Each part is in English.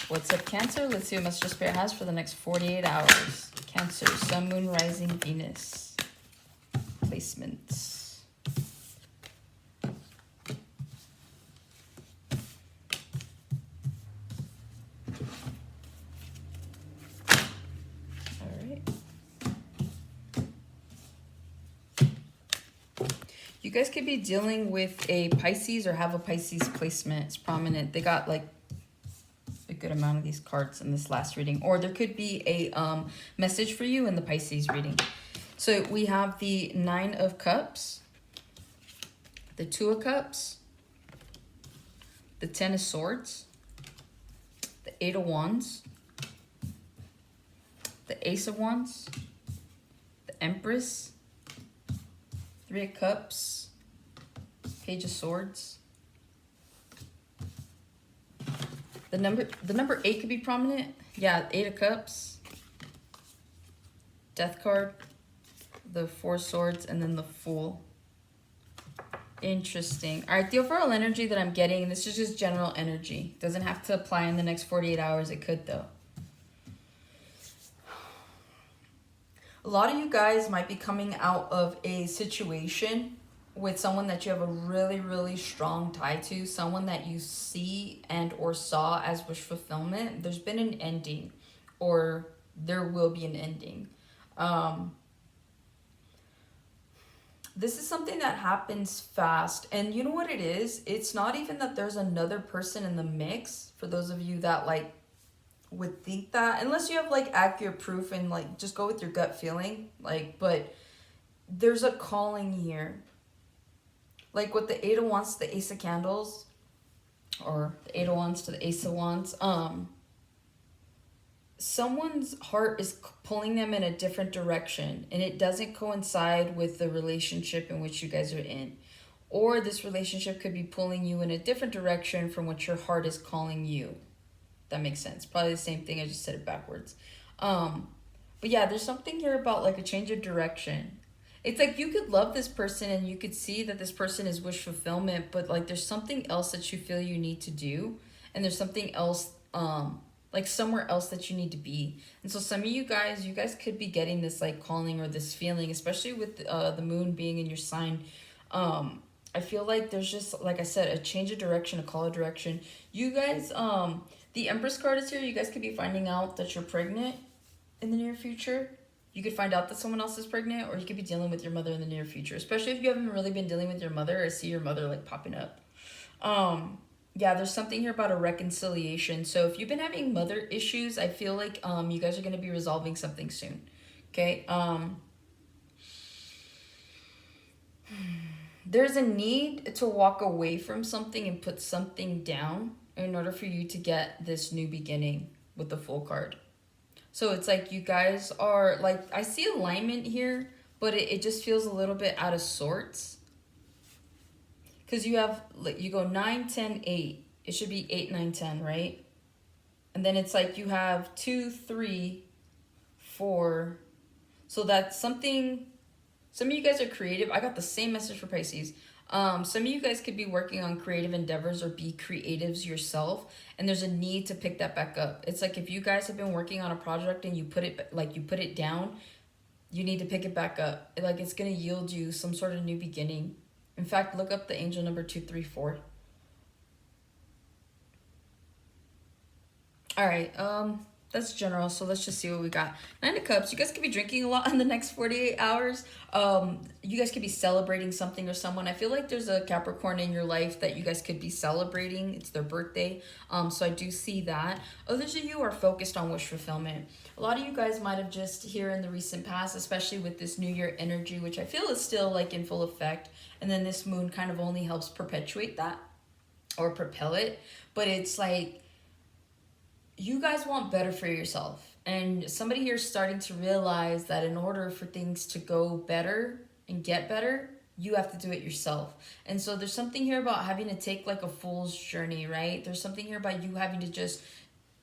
What's up, Cancer? Let's see what Messenger Spirit has for the next 48 hours. Cancer, Sun, Moon, Rising, Venus. Placements. Alright. You guys could be dealing with a Pisces or have a Pisces placement. It's prominent. They got like a good amount of these cards in this last reading. Or there could be a message for you in the Pisces reading. So we have the Nine of Cups, the Two of Cups, the Ten of Swords, the Eight of Wands, the Ace of Wands, the Empress, Three of Cups, Page of Swords. The number 8 could be prominent. Yeah, Eight of Cups, Death card, the Four of Swords, and then the Fool. Interesting. All right, the overall energy that I'm getting, this is just general energy. Doesn't have to apply in the next 48 hours. It could, though. A lot of you guys might be coming out of a situation with someone that you have a really, really strong tie to, someone that you see and or saw as wish fulfillment. There's been an ending, or there will be an ending. This is something that happens fast. And you know what it is? It's not even that there's another person in the mix, for those of you that like would think that, unless you have like accurate proof and like just go with your gut feeling, like, but there's a calling here. Like with the Eight of Wands to the Ace of Candles, or the Eight of Wands to the Ace of Wands, someone's heart is pulling them in a different direction, and it doesn't coincide with the relationship in which you guys are in. Or this relationship could be pulling you in a different direction from what your heart is calling you. That makes sense. Probably the same thing. I just said it backwards. But yeah, there's something here about like a change of direction. It's like you could love this person and you could see that this person is wish fulfillment, but like there's something else that you feel you need to do, and there's something else like somewhere else that you need to be. And so some of you guys could be getting this like calling or this feeling, especially with the moon being in your sign. I feel like there's just, like I said, a change of direction, a call of direction. You guys, the Empress card is here. You guys could be finding out that you're pregnant in the near future. You could find out that someone else is pregnant, or you could be dealing with your mother in the near future. Especially if you haven't really been dealing with your mother. I see your mother like popping up. Yeah, there's something here about a reconciliation. So if you've been having mother issues, I feel like you guys are going to be resolving something soon. Okay? There's a need to walk away from something and put something down in order for you to get this new beginning with the Fool card. So it's like you guys are, like, I see alignment here, but it just feels a little bit out of sorts. Because you have, like, you go 9, 10, 8. It should be 8, 9, 10, right? And then it's like you have 2, 3, 4. So that's something, some of you guys are creative. I got the same message for Pisces. Some of you guys could be working on creative endeavors or be creatives yourself, and there's a need to pick that back up. It's like if you guys have been working on a project and you put it down, you need to pick it back up. Like it's going to yield you some sort of new beginning. In fact, look up the angel number 234. All right, that's general, so let's just see what we got. Nine of Cups. You guys could be drinking a lot in the next 48 hours. You guys could be celebrating something or someone. I feel like there's a Capricorn in your life that you guys could be celebrating. It's their birthday. So I do see that. Others of you are focused on wish fulfillment. A lot of you guys might have just here in the recent past, especially with this New Year energy, which I feel is still like in full effect. And then this moon kind of only helps perpetuate that or propel it. But it's like, you guys want better for yourself, and somebody here is starting to realize that in order for things to go better and get better, you have to do it yourself. And so there's something here about having to take like a fool's journey, right? There's something here about you having to just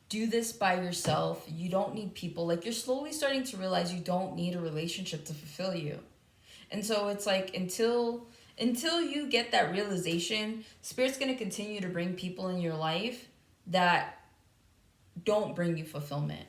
do this by yourself. You don't need people. Like you're slowly starting to realize you don't need a relationship to fulfill you. And so it's like until you get that realization, Spirit's going to continue to bring people in your life that don't bring you fulfillment.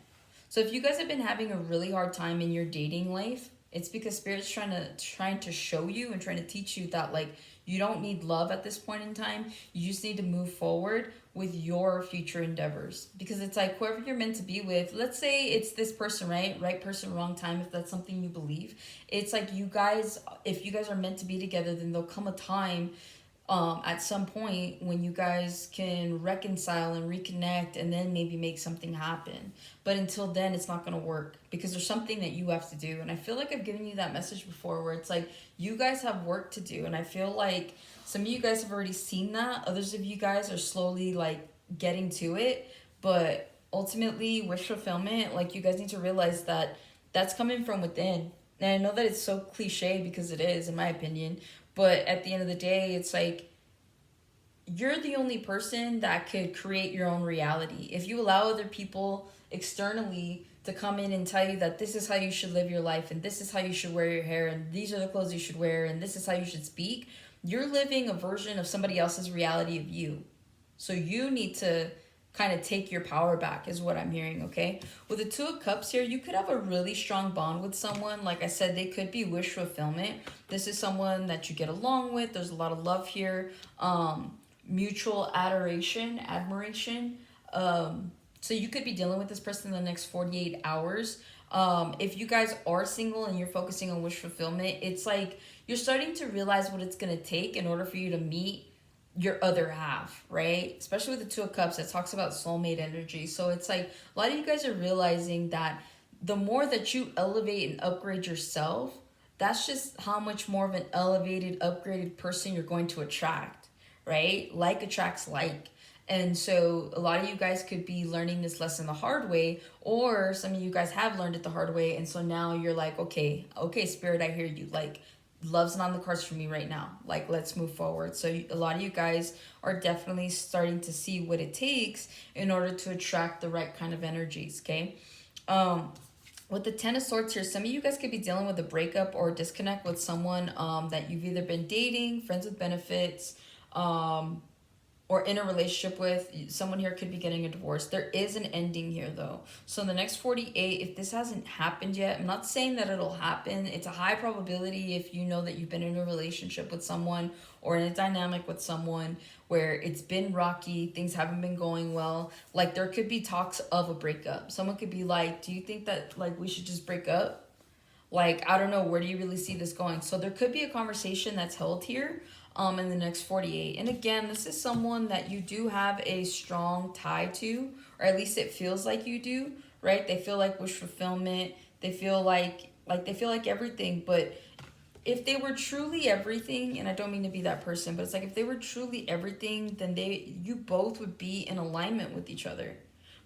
So if you guys have been having a really hard time in your dating life, it's because spirit's trying to show you and trying to teach you that like you don't need love at this point in time. You just need to move forward with your future endeavors. Because it's like whoever you're meant to be with, let's say it's this person, right? Right person, wrong time, if that's something you believe. It's like you guys, if you guys are meant to be together, then there'll come a time at some point when you guys can reconcile and reconnect and then maybe make something happen. But until then, it's not going to work because there's something that you have to do. And I feel like I've given you that message before where it's like you guys have work to do. And I feel like some of you guys have already seen that. Others of you guys are slowly like getting to it. But ultimately, wish fulfillment, like you guys need to realize that that's coming from within. And I know that it's so cliche because it is, in my opinion. But at the end of the day, it's like you're the only person that could create your own reality. If you allow other people externally to come in and tell you that this is how you should live your life and this is how you should wear your hair and these are the clothes you should wear and this is how you should speak, you're living a version of somebody else's reality of you. So you need to kind of take your power back is what I'm hearing, okay? With the Two of Cups here, you could have a really strong bond with someone. Like I said, they could be wish fulfillment. This is someone that you get along with. There's a lot of love here. Mutual admiration. So you could be dealing with this person in the next 48 hours. If you guys are single and you're focusing on wish fulfillment, it's like you're starting to realize what it's going to take in order for you to meet your other half, right? Especially with the Two of Cups, it talks about soulmate energy. So it's like a lot of you guys are realizing that the more that you elevate and upgrade yourself, that's just how much more of an elevated, upgraded person you're going to attract, right? Like attracts like. And so a lot of you guys could be learning this lesson the hard way, or some of you guys have learned it the hard way. And so now you're like, okay, Spirit, I hear you. Like, love's not on the cards for me right now. Like, let's move forward. So a lot of you guys are definitely starting to see what it takes in order to attract the right kind of energies, okay? With the Ten of Swords here, some of you guys could be dealing with a breakup or disconnect with someone that you've either been dating, friends with benefits, or in a relationship with. Someone here could be getting a divorce. There is an ending here though. So in the next 48, if this hasn't happened yet, I'm not saying that it'll happen. It's a high probability if you know that you've been in a relationship with someone or in a dynamic with someone where it's been rocky, things haven't been going well. Like there could be talks of a breakup. Someone could be like, do you think that like we should just break up? Like, I don't know, where do you really see this going? So there could be a conversation that's held here in the next 48. And again, this is someone that you do have a strong tie to, or at least it feels like you do, right? They feel like wish fulfillment. They feel like they feel like everything. But if they were truly everything, and I don't mean to be that person, but it's like if they were truly everything, then you both would be in alignment with each other.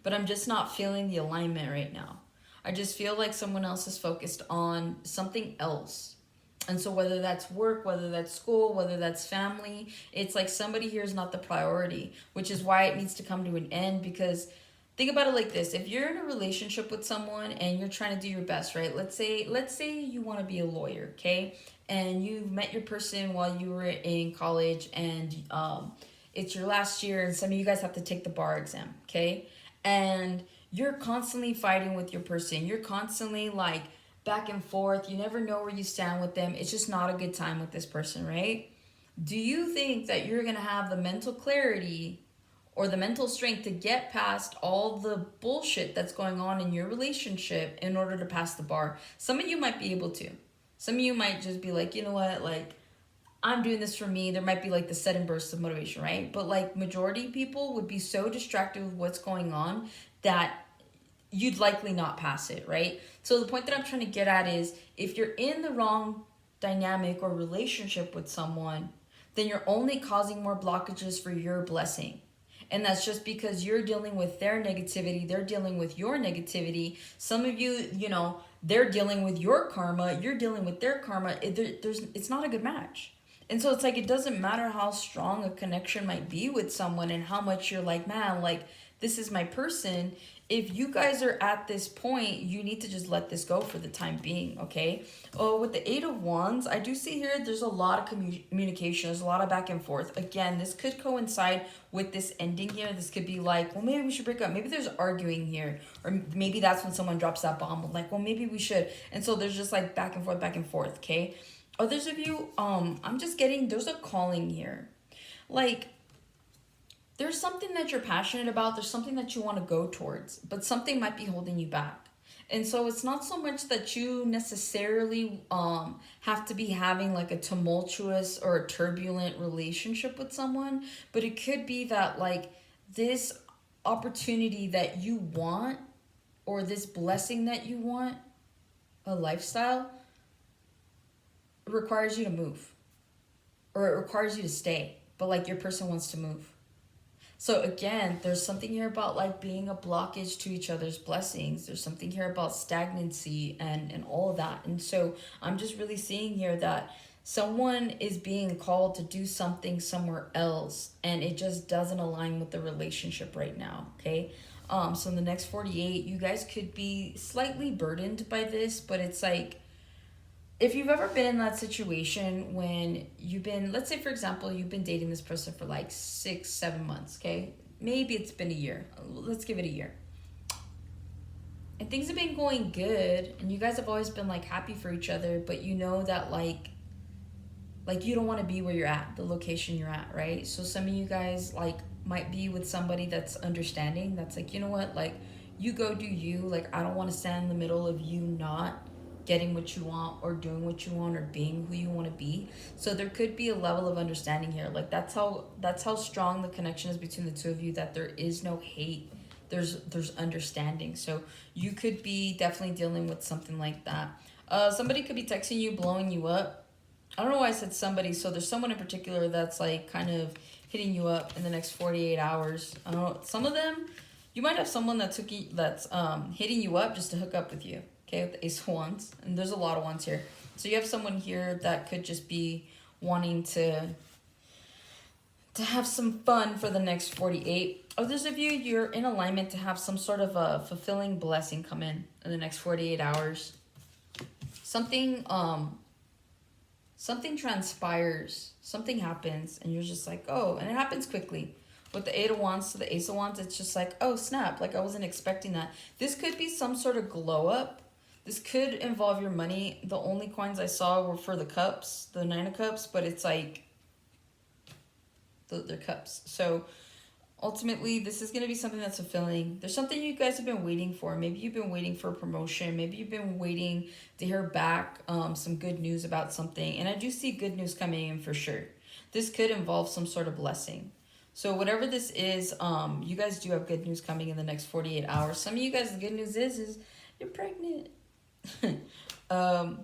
But I'm just not feeling the alignment right now. I just feel like someone else is focused on something else. And so whether that's work, whether that's school, whether that's family, it's like somebody here is not the priority, which is why it needs to come to an end. Because think about it like this. If you're in a relationship with someone and you're trying to do your best, right? Let's say you want to be a lawyer, okay? And you met your person while you were in college and it's your last year and some of you guys have to take the bar exam, okay? And you're constantly fighting with your person. You're constantly like back and forth. You never know where you stand with them. It's just not a good time with this person, right? Do you think that you're going to have the mental clarity or the mental strength to get past all the bullshit that's going on in your relationship in order to pass the bar? Some of you might be able to. Some of you might just be like, you know what, like, I'm doing this for me. There might be like the sudden bursts of motivation, right? But like majority of people would be so distracted with what's going on that you'd likely not pass it, right? So the point that I'm trying to get at is if you're in the wrong dynamic or relationship with someone, then you're only causing more blockages for your blessing. And that's just because you're dealing with their negativity, they're dealing with your negativity. Some of you, you know, they're dealing with your karma, you're dealing with their karma. It's not a good match. And so it's like, it doesn't matter how strong a connection might be with someone and how much you're like, man, like, this is my person. If you guys are at this point, you need to just let this go for the time being, okay? Oh, with the Eight of Wands, I do see here there's a lot of communication. There's a lot of back and forth. Again, this could coincide with this ending here. This could be like, well, maybe we should break up. Maybe there's arguing here. Or maybe that's when someone drops that bomb. Like, well, maybe we should. And so there's just like back and forth, okay? Others of you, I'm just getting, there's a calling here. Like, there's something that you're passionate about, there's something that you want to go towards, but something might be holding you back. And so it's not so much that you necessarily have to be having like a tumultuous or a turbulent relationship with someone, but it could be that like this opportunity that you want, or this blessing that you want, a lifestyle, requires you to move, or it requires you to stay, but like your person wants to move. So again, there's something here about like being a blockage to each other's blessings. There's something here about stagnancy and all of that. And so I'm just really seeing here that someone is being called to do something somewhere else, and it just doesn't align with the relationship right now, okay? So in the next 48, you guys could be slightly burdened by this, but it's like, if you've ever been in that situation when you've been, let's say for example, you've been dating this person for like 6-7 months, okay? Maybe it's been a year. Let's give it a year. And things have been going good, and you guys have always been like happy for each other, but you know that like you don't want to be where you're at, the location you're at, right? So some of you guys like might be with somebody that's understanding, that's like, you know what, like you go do you, like I don't want to stand in the middle of you not getting what you want or doing what you want or being who you want to be. So there could be a level of understanding here. Like that's how strong the connection is between the two of you, that there is no hate. There's understanding. So you could be definitely dealing with something like that. Somebody could be texting you, blowing you up. I don't know why I said somebody. So there's someone in particular that's like kind of hitting you up in the next 48 hours. I don't know. Some of them, you might have someone that's hitting you up just to hook up with you. Okay, with the Ace of Wands. And there's a lot of wands here. So you have someone here that could just be wanting to have some fun for the next 48. Others of you, you're in alignment to have some sort of a fulfilling blessing come in the next 48 hours. Something transpires. Something happens. And you're just like, oh, and it happens quickly. With the Eight of Wands to the Ace of Wands, it's just like, oh, snap. Like I wasn't expecting that. This could be some sort of glow up. This could involve your money. The only coins I saw were for the cups, the Nine of Cups, but it's like, they're cups. So ultimately, this is going to be something that's fulfilling. There's something you guys have been waiting for. Maybe you've been waiting for a promotion. Maybe you've been waiting to hear back some good news about something. And I do see good news coming in for sure. This could involve some sort of blessing. So whatever this is, you guys do have good news coming in the next 48 hours. Some of you guys, the good news is you're pregnant. And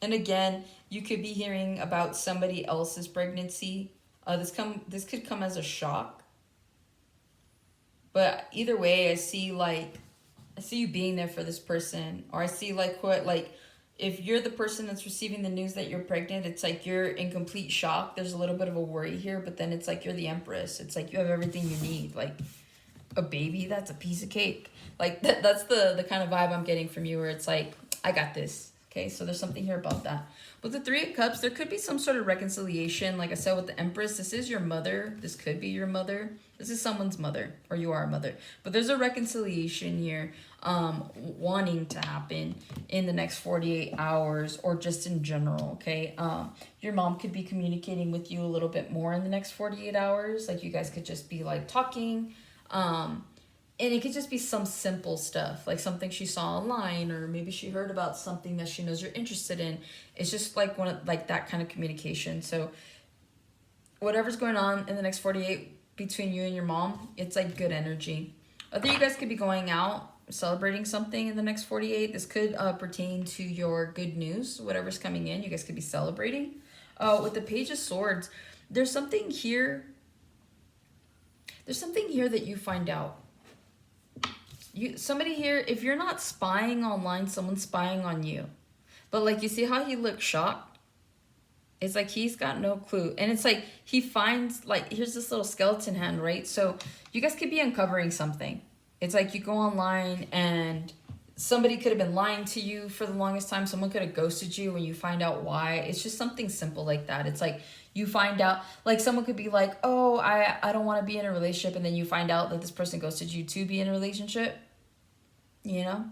again, you could be hearing about somebody else's pregnancy. This could come as a shock. But either way, I see you being there for this person, or I see if you're the person that's receiving the news that you're pregnant, it's like you're in complete shock. There's a little bit of a worry here, but then it's like you're the empress. It's like you have everything you need. Like a baby, that's a piece of cake. Like that's the kind of vibe I'm getting from you, where it's like, I got this. Okay, so there's something here about that. With the Three of Cups, there could be some sort of reconciliation. Like I said, with the Empress, this is your mother. This could be your mother. This is someone's mother, or you are a mother. But there's a reconciliation here wanting to happen in the next 48 hours, or just in general, okay? Your mom could be communicating with you a little bit more in the next 48 hours. Like you guys could just be like talking. And it could just be some simple stuff, like something she saw online, or maybe she heard about something that she knows you're interested in. It's just like that kind of communication. So whatever's going on in the next 48 between you and your mom, it's like good energy. Other you guys could be going out, celebrating something in the next 48. This could pertain to your good news, whatever's coming in. You guys could be celebrating. With the Page of Swords, there's something here. There's something here that you find out. Somebody here, if you're not spying online, someone's spying on you. But like, you see how he looked shocked? It's like he's got no clue. And it's like he finds, like, here's this little skeleton hand, right? So you guys could be uncovering something. It's like you go online and somebody could have been lying to you for the longest time. Someone could have ghosted you and you find out why. It's just something simple like that. It's like you find out, like someone could be like, oh, I don't want to be in a relationship. And then you find out that this person ghosted you to be in a relationship, you know?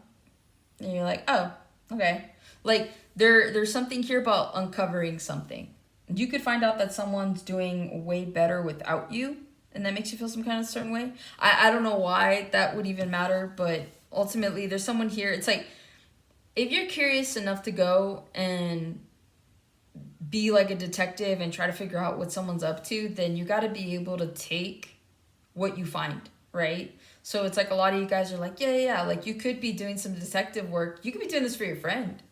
And you're like, oh, okay. Like there's something here about uncovering something. You could find out that someone's doing way better without you, and that makes you feel some kind of certain way. I don't know why that would even matter, but ultimately there's someone here. It's like if you're curious enough to go and be like a detective and try to figure out what someone's up to, then you got to be able to take what you find, right? So it's like a lot of you guys are like, yeah, like you could be doing some detective work. You could be doing this for your friend,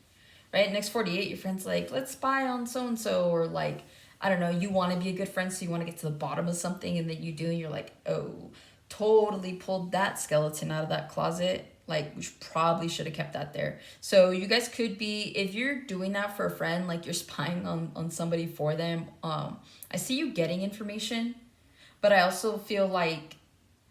right? Next 48, your friend's like, let's spy on so-and-so, or like, I don't know, you want to be a good friend, so you want to get to the bottom of something, and then you do, and you're like, oh, totally pulled that skeleton out of that closet. Like, we probably should have kept that there. So you guys could be, if you're doing that for a friend, like you're spying on somebody for them, I see you getting information, but I also feel like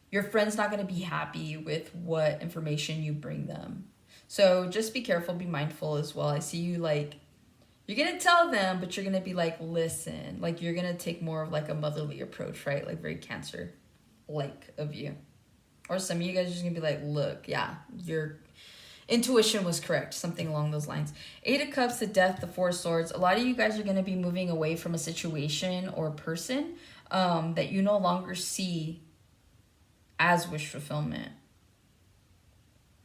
your friend's not going to be happy with what information you bring them. So just be careful, be mindful as well. I see you like, you're going to tell them, but you're going to be like, listen, like you're going to take more of like a motherly approach, right? Like very Cancer-like of you. Or some of you guys are just going to be like, look, yeah, your intuition was correct. Something along those lines. 8 of Cups, the Death, the 4 of Swords. A lot of you guys are going to be moving away from a situation or person that you no longer see as wish fulfillment.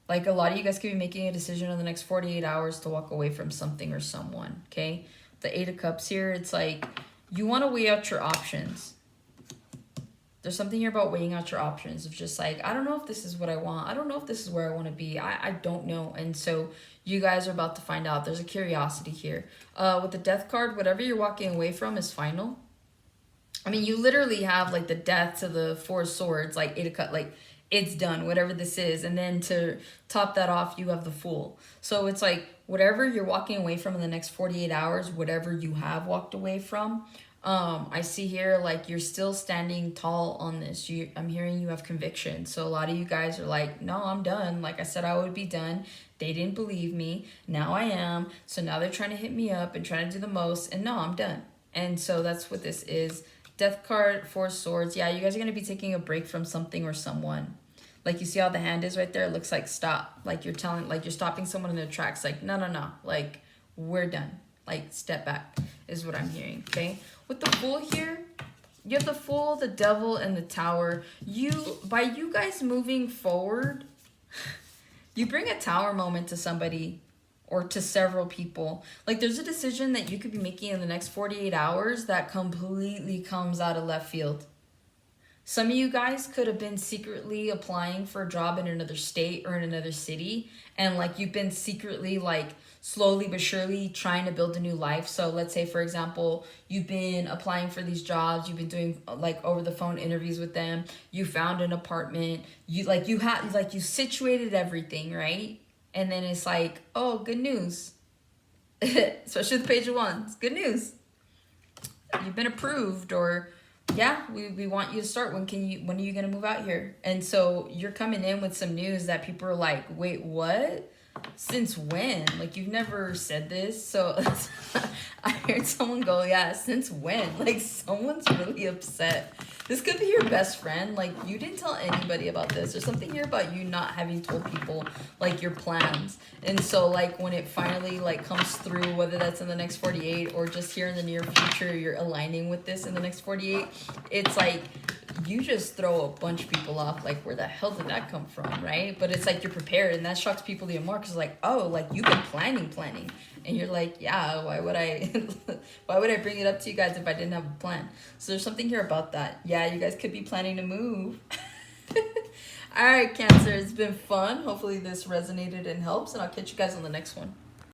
Like a lot of you guys could be making a decision in the next 48 hours to walk away from something or someone, okay? The 8 of Cups here, it's like you want to weigh out your options. There's something here about weighing out your options of just like, I don't know if this is what I want. I don't know if this is where I want to be. I don't know. And so you guys are about to find out. There's a curiosity here. With the Death card, whatever you're walking away from is final. I mean, you literally have like the Death to the 4 of Swords, like 8 of Cups, like it's done, whatever this is. And then to top that off, you have the Fool. So it's like whatever you're walking away from in the next 48 hours, whatever you have walked away from, I see here like you're still standing tall on this. I'm hearing you have conviction. So a lot of you guys are like, no, I'm done. Like I said, I would be done. They didn't believe me. Now I am. So now they're trying to hit me up and trying to do the most. And no, I'm done. And so that's what this is. Death card, 4 of Swords. Yeah, you guys are going to be taking a break from something or someone. Like you see how the hand is right there? It looks like stop. Like you're stopping someone in their tracks. Like, no. Like, we're done. Like, step back is what I'm hearing, okay? With the Fool here, you have the Fool, the Devil, and the Tower. By you guys moving forward, you bring a Tower moment to somebody or to several people. Like there's a decision that you could be making in the next 48 hours that completely comes out of left field. Some of you guys could have been secretly applying for a job in another state or in another city. And like you've been secretly like slowly but surely trying to build a new life. So let's say, for example, you've been applying for these jobs. You've been doing like over the phone interviews with them. You found an apartment. You situated everything, right? And then it's like, oh, good news. Especially the Page of Wands. Good news. You've been approved, or yeah, we want you to start. When are you gonna move out here? And so you're coming in with some news that people are like, wait, what? Since when? Like, you've never said this. So I heard someone go, yeah, since when? Like, someone's really upset. This could be your best friend. Like, you didn't tell anybody about this. There's something here about you not having told people, like, your plans. And so, like, when it finally, like, comes through, whether that's in the next 48 or just here in the near future, you're aligning with this in the next 48, it's like you just throw a bunch of people off, like, where the hell did that come from, right? But it's like you're prepared, and that shocks people even more, because like, oh, like, you've been planning, and you're like, yeah, why would I bring it up to you guys if I didn't have a plan? So there's something here about that. Yeah, you guys could be planning to move. All right, Cancer, it's been fun. Hopefully this resonated and helps, and I'll catch you guys on the next one.